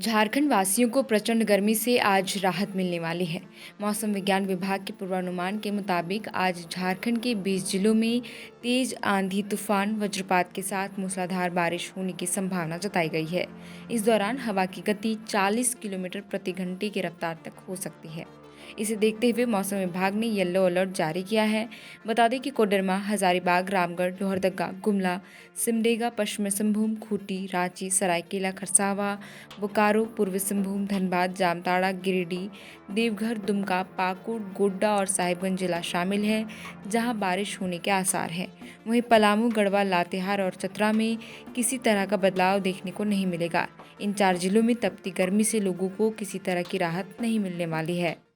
झारखंड वासियों को प्रचंड गर्मी से आज राहत मिलने वाली है। मौसम विज्ञान विभाग के पूर्वानुमान के मुताबिक आज झारखंड के 20 जिलों में तेज आंधी, तूफान, वज्रपात के साथ मूसलाधार बारिश होने की संभावना जताई गई है। इस दौरान हवा की गति 40 किलोमीटर प्रति घंटे की रफ्तार तक हो सकती है। इसे देखते हुए मौसम विभाग ने येलो अलर्ट जारी किया है। बता दें कि कोडरमा, हजारीबाग, रामगढ़, लोहरदगा, गुमला, सिमडेगा, पश्चिमी सिंहभूम, खूंटी, रांची, सरायकेला खरसावा, बोकारो, पूर्वी सिंहभूम, धनबाद, जामताड़ा, गिरिडीह, देवघर, दुमका, पाकुड़, गोड्डा और साहिबगंज जिला शामिल है, जहां बारिश होने के आसार हैं। वहीं पलामू, गढ़वा, लातेहार और चतरा में किसी तरह का बदलाव देखने को नहीं मिलेगा। इन 4 जिलों में तपती गर्मी से लोगों को किसी तरह की राहत नहीं मिलने वाली है।